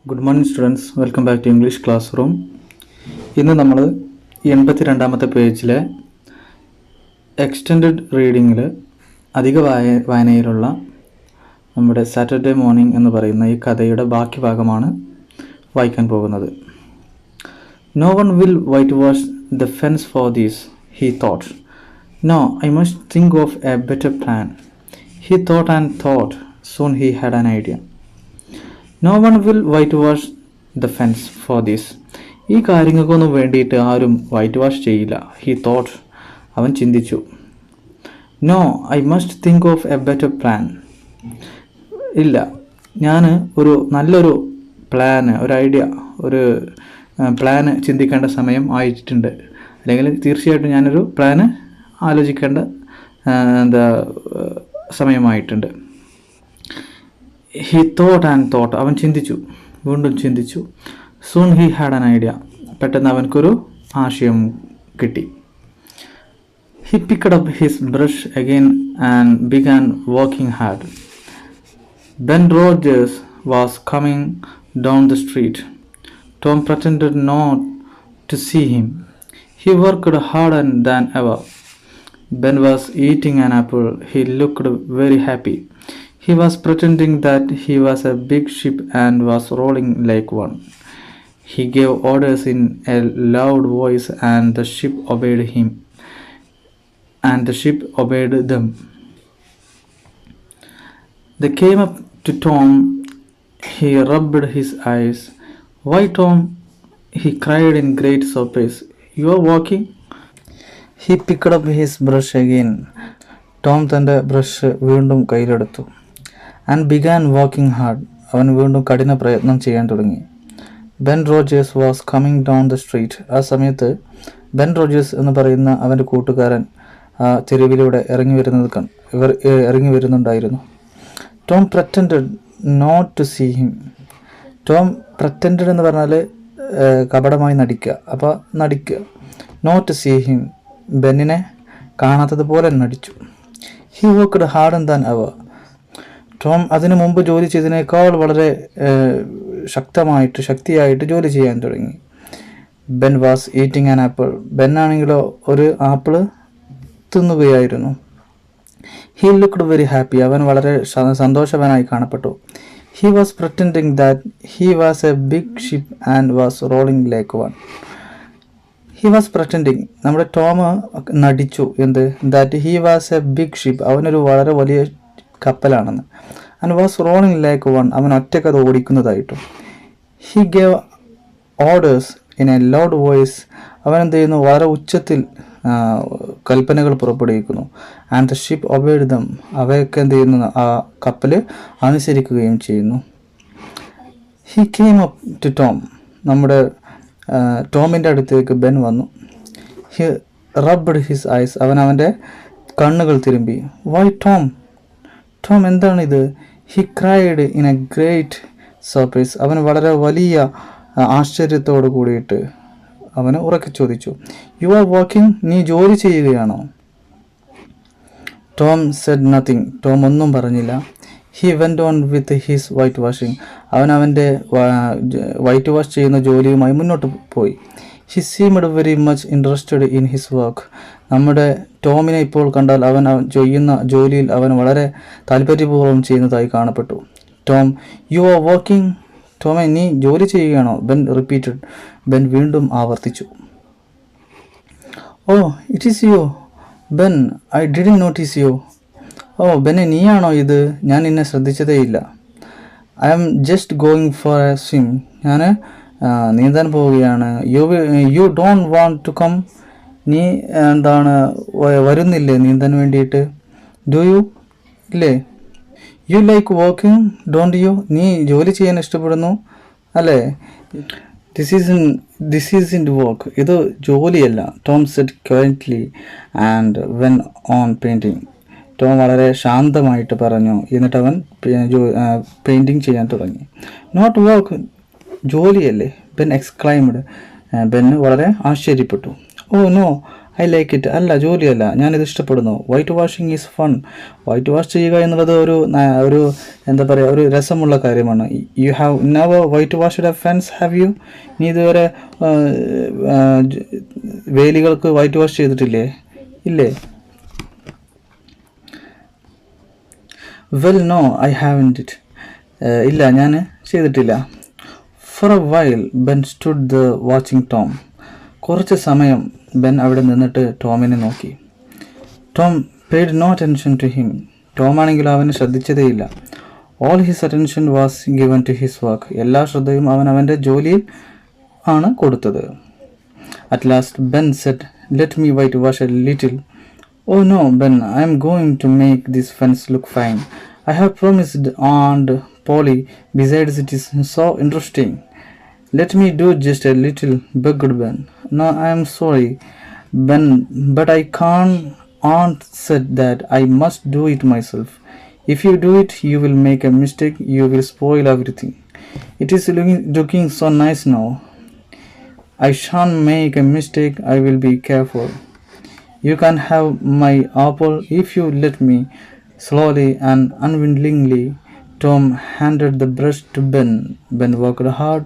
Good morning students, welcome back to English classroom. ഇന്ന് നമ്മൾ 82-ാമത്തെ പേജിലെ എക്സ്റ്റെൻഡഡ് റീഡിങ്ങിൽ അധിക വായനയിലുള്ള നമ്മുടെ സാറ്റർഡേ മോർണിംഗ് എന്ന് പറയുന്ന ഈ കഥയുടെ ബാക്കി ഭാഗമാണ് വായിക്കാൻ പോകുന്നത്. No one will whitewash the fence for these, he thought. No, I must think of a better plan. He thought and thought. Soon he had an idea. No one will whitewash the fence for this. ഈ കാര്യങ്ങൾക്കൊന്നും വേണ്ടിയിട്ട് ആരും whitewash ചെയ്യില്ല. He thought. അവൻ ചിന്തിച്ചു. No, I must think of a better plan. ഇല്ല, ഞാൻ നല്ലൊരു പ്ലാന്, ഒരു ഐഡിയ, ഒരു പ്ലാന് ചിന്തിക്കേണ്ട സമയം ആയിട്ടുണ്ട്. അല്ലെങ്കിൽ തീർച്ചയായിട്ടും ഞാനൊരു പ്ലാന് ആലോചിക്കേണ്ട സമയമായിട്ടുണ്ട്. He thought and thought. അവൻ ചിന്തിച്ചു, വീണ്ടും ചിന്തിച്ചു. Soon he had an idea. പെട്ടെന്ന് അവൻക്കൊരു ആശയം കിട്ടി. He picked up his brush again and began working hard. Ben Rogers was coming down the street. Tom pretended not to see him. He worked harder than ever. Ben was eating an apple. He looked very happy. He was pretending that he was a big ship and was rolling like one. He gave orders in a loud voice and the ship obeyed him. And the ship obeyed them. They came up to Tom. He rubbed his eyes. Why, Tom? He cried in great surprise. You are walking? He picked up his brush again. Tom തൻ്റെ brush വീണ്ടും കയ്യിലെടുത്തു. And began walking hard. അവൻ വീണ്ടും കഠിന പ്രയത്നം ചെയ്യാൻ തുടങ്ങി. Ben Rogers was coming down the street. ആ സമയത്ത് ബെൻ റോജേഴ്സ് എന്ന് പറയുന്ന അവൻ്റെ കൂട്ടുകാരൻ ആ തെരുവിലൂടെ ഇറങ്ങി വരുന്നുണ്ടായിരുന്നു. Tom pretended not to see him. Tom pretended എന്ന് പറഞ്ഞാൽ കപടമായി നടിക്കുക. അപ്പോൾ നടിക്കുക. Not to see him. ബെന്നിനെ കാണാത്തതുപോലെ നടിച്ചു. He worked harder than ever. Tom അതിനു മുമ്പ് ജോലി ചെയ്തതിനേക്കാൾ വളരെ ശക്തിയായിട്ട് ജോലി ചെയ്യാൻ തുടങ്ങി. Ben was eating an apple. Ben ആണെങ്കിലോ ഒരു ആപ്പിള് തിന്നുകയായിരുന്നു. He looked very happy. അവൻ വളരെ സന്തോഷവാനായി കാണപ്പെട്ടു. He was pretending that he was a big ship and was rolling like one. He was pretending. നമ്മുടെ ടോം നടിച്ചു. എന്ത്? That he was a big ship. അവനൊരു വളരെ വലിയ കപ്പലാണെന്ന്. And was rolling like one. അവൻ ഒറ്റയ്ക്ക് അത് ഓടിക്കുന്നതായിട്ടും. He gave orders in a loud voice. അവൻ എന്ത് ചെയ്യുന്നു? വളരെ ഉച്ചത്തിൽ കൽപ്പനകൾ പുറപ്പെടുവിക്കുന്നു. And the ship obeyed them. അവയൊക്കെ എന്ത് ചെയ്യുന്നു? ആ കപ്പൽ അനുസരിക്കുകയും ചെയ്യുന്നു. He came up to Tom. നമ്മുടെ ടോമിൻ്റെ അടുത്തേക്ക് ബെൻ വന്നു. He rubbed his ice. അവൻ്റെ കണ്ണുകൾ തിരുമ്പി. Why Tom? ടോം എന്താണിത്? He cried in a great surprise. അവൻ വളരെ വലിയ ആശ്ചര്യത്തോട് കൂടിയിട്ട് അവന് ഉറക്കെ ചോദിച്ചു. You are working. നീ ജോലി ചെയ്യുകയാണോ? Tom said nothing. ടോം ഒന്നും പറഞ്ഞില്ല. He went on with his whitewashing. അവൻ്റെ വൈറ്റ് വാഷ് ചെയ്യുന്ന ജോലിയുമായി മുന്നോട്ട് പോയി. He seemed very much interested in his work. നമ്മുടെ ടോമിനെ ഇപ്പോൾ കണ്ടാൽ അവൻ ചെയ്യുന്ന ജോലിയിൽ അവൻ വളരെ താല്പര്യപൂർവ്വം ചെയ്യുന്നതായി കാണപ്പെട്ടു. Tom, you are working. ടോമെ, നീ ജോലി ചെയ്യുകയാണോ? Ben repeated. ബെൻ വീണ്ടും ആവർത്തിച്ചു. Oh, it is you Ben. I didn't notice you. Oh ബെന്നെ, നീയാണോ ഇത്? ഞാൻ നിന്നെ ശ്രദ്ധിച്ചതേയില്ല. I am just going for a swim. ഞാൻ നീന്താൻ പോവുകയാണ്. You don't want to come. നീ വരുന്നില്ലേ നീന്താൻ വേണ്ടിയിട്ട്? Do you? ഇല്ലേ? You like working don't you? നീ ജോലി ചെയ്യാൻ ഇഷ്ടപ്പെടുന്നു അല്ലേ? This is work. ഇത് ജോലിയല്ല. Tom said quietly and went on painting. Tom വളരെ ശാന്തമായിട്ട് പറഞ്ഞു. എന്നിട്ട് അവൻ പെയിൻറ്റിങ് ചെയ്യാൻ തുടങ്ങി. Not work. ജോലിയല്ലേ? Ben exclaimed. ബെന്ന് വളരെ ആശ്ചര്യപ്പെട്ടു. Oh no, I like it. അല്ല, ജോലിയല്ല, ഞാനിത് ഇഷ്ടപ്പെടുന്നു. White washing is fun. White wash ചെയ്യുക എന്നുള്ളത് ഒരു എന്താ പറയുക, ഒരു രസമുള്ള കാര്യമാണ്. You have never white washed a fence, have you? നീ ഇതുവരെ വേലികൾക്ക് വൈറ്റ് വാഷ് ചെയ്തിട്ടില്ലേ? ഇല്ലേ? Well no, I haven't it. ഇല്ല, ഞാൻ ചെയ്തിട്ടില്ല. For a while Ben stood the watching Tom. കുറച്ച് സമയം ബെൻ അവിടെ നിന്നിട്ട് ടോമിനെ നോക്കി. Tom paid no attention to him. Tom ആണെങ്കിൽ അവനെ ശ്രദ്ധിച്ചതേയില്ല. All his attention was given to his work. എല്ലാ ശ്രദ്ധയും അവൻ അവൻ്റെ ജോലിയിൽ ആണ് കൊടുത്തത്. At last Ben said, let me white wash a little. Oh no, Ben, I am going to make this fence look fine. I have promised Aunt Polly. Besides, it is so interesting. Let me do just a little, begged Ben. No, I am sorry, Ben, but I can't. Aunt said that I must do it myself. If you do it, you will make a mistake. You will spoil everything. It is looking so nice now. I shan't make a mistake. I will be careful. You can have my apple if you let me. Slowly and unwillingly, Tom handed the brush to Ben. Ben worked hard.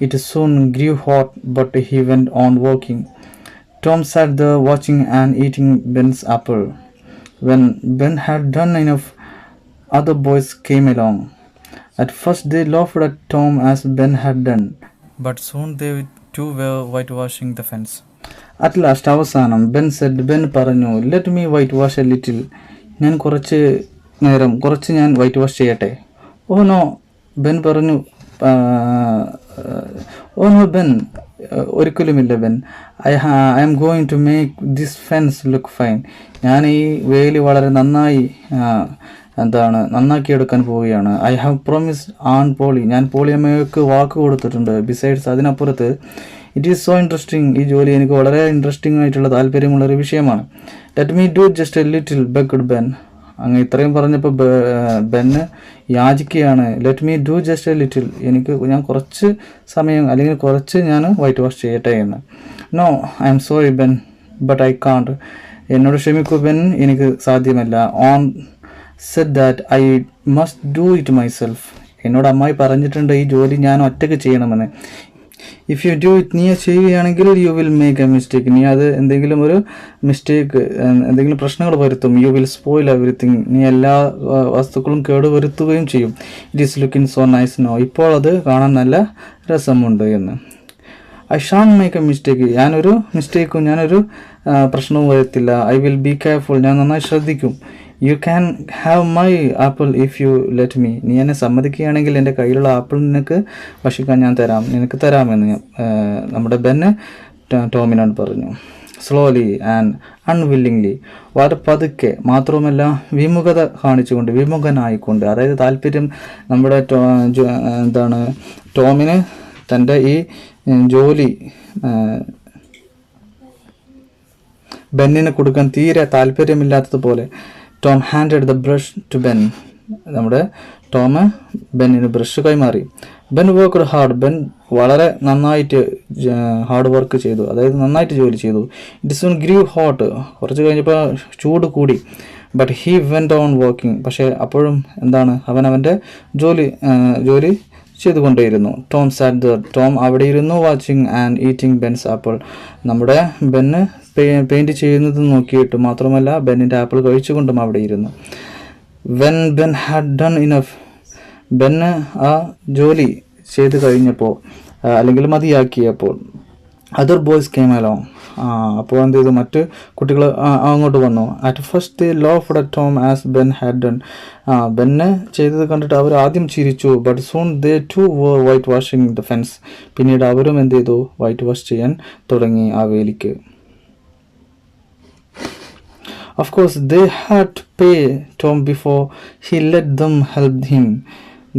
It soon grew hot, but he went on working. Tom sat there watching and eating Ben's apple. When Ben had done enough, other boys came along. At first they laughed at Tom as Ben had done, but soon they too were whitewashing the fence. At last അവസാനം Ben പറഞ്ഞു, let me white wash a little. ഞാൻ കുറച്ച് ഞാൻ white wash ചെയ്യട്ടെ. ഓ no, Ben പറഞ്ഞു. Oh no Ben, ഒരിക്കലുമില്ല Ben. I am going to make this fence look fine. ഞാൻ ഈ വേലി വളരെ നന്നാക്കിയെടുക്കാൻ പോവുകയാണ്. I have promised aunt Polly. ഞാൻ പോളിയമ്മയ്ക്ക് വാക്ക് കൊടുത്തിട്ടുണ്ട്. ബിസൈഡ്സ്, അതിനപ്പുറത്ത്, ഇറ്റ് ഈസ് സോ ഇൻട്രസ്റ്റിംഗ്. ഈ ജോലി എനിക്ക് വളരെ ഇൻട്രസ്റ്റിംഗ് ആയിട്ടുള്ള താല്പര്യമുള്ളൊരു വിഷയമാണ്. Let me do just a little, begged Ben. അങ്ങ് ഇത്രയും പറഞ്ഞപ്പോൾ ബെന്ന് യാചിക്കുകയാണ്. Let me do just a little, ഞാൻ കുറച്ച് സമയം അല്ലെങ്കിൽ കുറച്ച് ഞാൻ വൈറ്റ് വാഷ് ചെയ്യട്ടെ എന്ന്. No, I am sorry Ben, but I can't. എന്നോട് ക്ഷമിക്കൂ ബെൻ, എനിക്ക് സാധ്യമല്ല. Aunt said that I must do it myself. എന്നോട് അമ്മായി പറഞ്ഞിട്ടുണ്ട് ഈ ജോലി ഞാൻ ഒറ്റയ്ക്ക് ചെയ്യണമെന്ന്. ഇഫ് യു ഡു ഇറ്റ്, നീ ചെയ്യുകയാണെങ്കിൽ you will make a mistake. നീ അത് എന്തെങ്കിലും ഒരു മിസ്റ്റേക്ക്, എന്തെങ്കിലും പ്രശ്നങ്ങൾ വരുത്തും. You will spoil everything. നീ എല്ലാ വസ്തുക്കളും കേടുവരുത്തുകയും ചെയ്യും. It is looking so nice no. ഇപ്പോൾ അത് കാണാൻ നല്ല രസമുണ്ട് എന്ന്. I shan't make a mistake. ഞാനൊരു പ്രശ്നവും വരുത്തില്ല. I will be careful. ഞാൻ നന്നായി ശ്രദ്ധിക്കും. You can have my apple if you let me. നീ എന്നെ സമ്മതിക്കുകയാണെങ്കിൽ എൻ്റെ കയ്യിലുള്ള ആപ്പിൾ നിനക്ക് തരാമെന്ന് നമ്മുടെ ബെന്ന് ടോമിനോട് പറഞ്ഞു. സ്ലോലി ആൻഡ് അൺവില്ലിംഗ്ലി, വളരെ പതുക്കെ, മാത്രവുമല്ല വിമുഖനായിക്കൊണ്ട്. അതായത് താല്പര്യം നമ്മുടെ ടോമിന് തൻ്റെ ഈ ജോലി ബെന്നിന് കൊടുക്കാൻ തീരെ താല്പര്യമില്ലാത്തതുപോലെ Tom handed the brush to Ben. നമ്മുടെ ടോം ബെന്നിന് ബ്രഷ് കൈമാറി. Ben worked hard. ബെൻ വളരെ നന്നായിട്ട് ഹാർഡ് വർക്ക് ചെയ്തു, അതായത് നന്നായിട്ട് ജോലി ചെയ്തു. It soon grew hot. കുറച്ച് കഴിഞ്ഞപ്പോൾ ചൂട് കൂടി. But he went on working. പക്ഷേ അപ്പോഴും അവൻ അവൻ്റെ ജോലി ചെയ്തുകൊണ്ടേയിരുന്നു. Tom sat there. ടോം അവിടെ ഇരുന്നു, watching and eating Ben's apple. നമ്മുടെ ബെന്ന് പെയിൻറ് ചെയ്യുന്നത് നോക്കിയിട്ട്, മാത്രമല്ല ബെന്നിൻ്റെ ആപ്പിൾ കഴിച്ചുകൊണ്ടും അവിടെ ഇരുന്നു. When Ben had done enough. ബെന്ന് ആ ജോലി ചെയ്ത് കഴിഞ്ഞപ്പോൾ അല്ലെങ്കിൽ മതിയാക്കിയപ്പോൾ അതർ ബോയ്സ് കേം അലോങ്. അപ്പോൾ എന്ത് ചെയ്തു, മറ്റ് കുട്ടികൾ അങ്ങോട്ട് വന്നു. At first they laughed at Tom as Ben had done. ബെന്നെ ചെയ്തത് കണ്ടിട്ട് അവർ ആദ്യം ചിരിച്ചു. But soon they too were white washing the fence. പിന്നീട് അവരും എന്ത് ചെയ്തു, വൈറ്റ് വാഷ് ചെയ്യാൻ തുടങ്ങി ആ വേലിക്ക്. Of course, they had to pay Tom before he let them help him.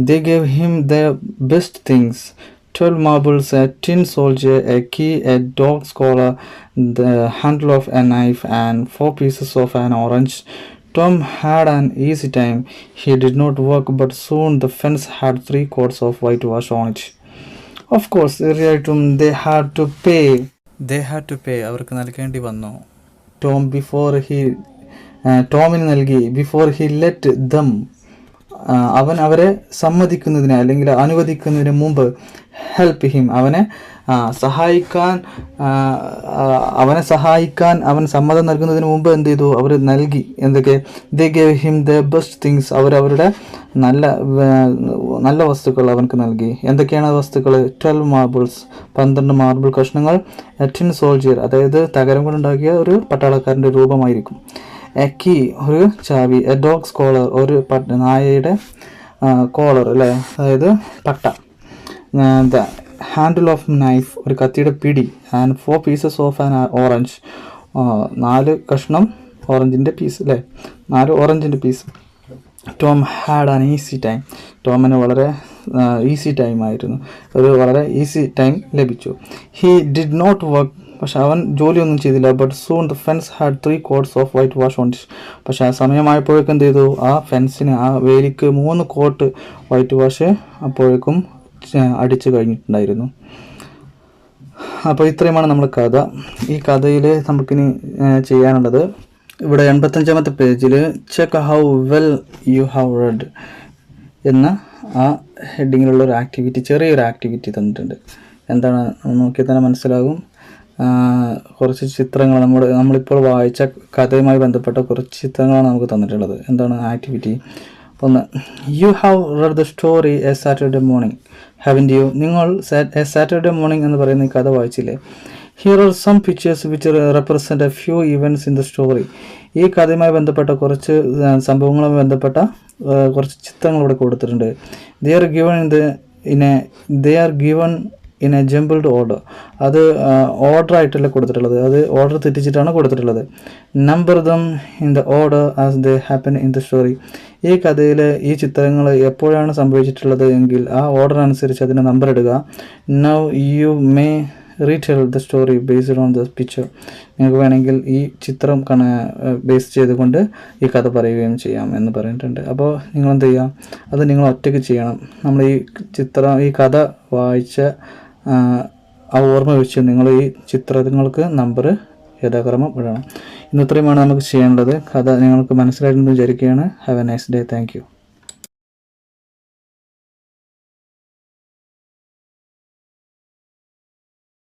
They gave him their best things: 12 marbles, a tin soldier, a key, a dog's collar, the handle of a knife, and 4 pieces of an orange. Tom had an easy time. He did not work, but soon the fence had 3 coats of whitewash on it. Of course, they had to pay. അവർക്ക് നൽകേണ്ടി വന്നു. Tom ടോമിന് നൽകി before he let them, അവൻ അവരെ സമ്മതിക്കുന്നതിന് അല്ലെങ്കിൽ അനുവദിക്കുന്നതിന് മുമ്പ്, help him, അവനെ സഹായിക്കാൻ അവൻ സമ്മതം നൽകുന്നതിന് മുമ്പ് എന്ത് ചെയ്തു? അവർ നൽകി. എന്തൊക്കെ? They gave him the best things, അവരുടെ നല്ല വസ്തുക്കൾ അവനക്ക് നൽകി. എന്തൊക്കെയാണ് വസ്തുക്കൾ? 12 മാർബിൾസ്, 12 മാർബിൾ കഷ്ണങ്ങൾ. എ ടിൻ സോൾജിയർ, അതായത് തകരം കൊണ്ടുണ്ടാക്കിയ ഒരു പട്ടാളക്കാരൻ്റെ രൂപമായിരിക്കും. എ കീ, ഒരു ചാവി. എ ഡോഗ്സ് കോളർ, ഒരു നായയുടെ കോളർ അല്ലേ, അതായത് പട്ട. ദ ഹാൻഡിൽ ഓഫ് നൈഫ്, ഒരു കത്തിയുടെ പിടി. And 4 pieces of an orange, 4 കഷ്ണം ഓറഞ്ചിൻ്റെ പീസ് അല്ലേ, 4 ഓറഞ്ചിൻ്റെ piece. Tom had an easy time, ടോമിന് വളരെ ഈസി ടൈം ആയിരുന്നു, വളരെ ഈസി ടൈം ലഭിച്ചു. ഹി ഡിഡ് നോട്ട് വർക്ക്, പക്ഷെ അവൻ ജോലിയൊന്നും ചെയ്തില്ല. But soon the fence had 3 coats of white wash on it, പക്ഷെ ആ സമയമായപ്പോഴേക്കും എന്ത് ചെയ്തു? ആ ഫെൻസിന്, ആ വേലിക്ക് 3 കോട്ട് വൈറ്റ് വാഷ് അപ്പോഴേക്കും അടിച്ചു കഴിഞ്ഞിട്ടുണ്ടായിരുന്നു. അപ്പോൾ ഇത്രയുമാണ് നമ്മുടെ കഥ. ഈ കഥയിൽ നമുക്കിനി ചെയ്യാനുള്ളത് ഇവിടെ 85ാമത്തെ പേജിൽ check how well you have red എന്ന ആ ഹെഡിങ്ങിലുള്ള ഒരു ആക്ടിവിറ്റി, ചെറിയൊരു ആക്ടിവിറ്റി തന്നിട്ടുണ്ട്. എന്താണ് നോക്കിയാൽ തന്നെ മനസ്സിലാകും. കുറച്ച് ചിത്രങ്ങൾ നമ്മളിപ്പോൾ വായിച്ച കഥയുമായി ബന്ധപ്പെട്ട കുറച്ച് ചിത്രങ്ങളാണ് നമുക്ക് തന്നിട്ടുള്ളത്. എന്താണ് ആക്ടിവിറ്റി? ഒന്ന്, you have read the story a Saturday morning, haven't you? നിങ്ങൾ എ സാറ്റർഡേ മോർണിംഗ് എന്ന് പറയുന്ന ഈ കഥ വായിച്ചില്ലേ? Here are some pictures which represent a few events in the story. ഈ കഥയുമായി ബന്ധപ്പെട്ട കുറച്ച് സംഭവങ്ങളുമായി ബന്ധപ്പെട്ട കുറച്ച് ചിത്രങ്ങൾ ഇവിടെ കൊടുത്തിട്ടുണ്ട്. They are given in A jumbled order. അത് ഓർഡർ ആയിട്ടല്ല കൊടുത്തിട്ടുള്ളത്, അത് ഓർഡർ തെറ്റിച്ചിട്ടാണ് കൊടുത്തിട്ടുള്ളത്. Number them in the order as they happen in the story. ഈ കഥയിൽ ഈ ചിത്രങ്ങൾ എപ്പോഴാണ് സംഭവിച്ചിട്ടുള്ളത് എങ്കിൽ ആ ഓർഡർ അനുസരിച്ച് അതിന് നമ്പർ ഇടുക. Now you may retell the story based on the picture. നിങ്ങൾക്ക് വേണമെങ്കിൽ ഈ ചിത്രം ബേസ് ചെയ്തുകൊണ്ട് ഈ കഥ പറയുകയും ചെയ്യാം എന്ന് പറഞ്ഞിട്ടുണ്ട്. അപ്പോൾ നിങ്ങളെന്ത് ചെയ്യുക? അത് നിങ്ങൾ ഒറ്റയ്ക്ക് ചെയ്യണം. നമ്മൾ ഈ കഥ വായിച്ച ആ ഓർമ്മ വെച്ച് നിങ്ങൾ ഈ ചിത്രങ്ങൾക്ക് നമ്പർ യഥാക്രമം ഇടണം. ഇത്രയുമാണ് നമുക്ക് ചെയ്യാനുള്ളത്. കഥ നിങ്ങൾക്ക് മനസ്സിലായിട്ടുണ്ടെന്ന് വിചാരിക്കുകയാണ്. Have A nice day. Thank you.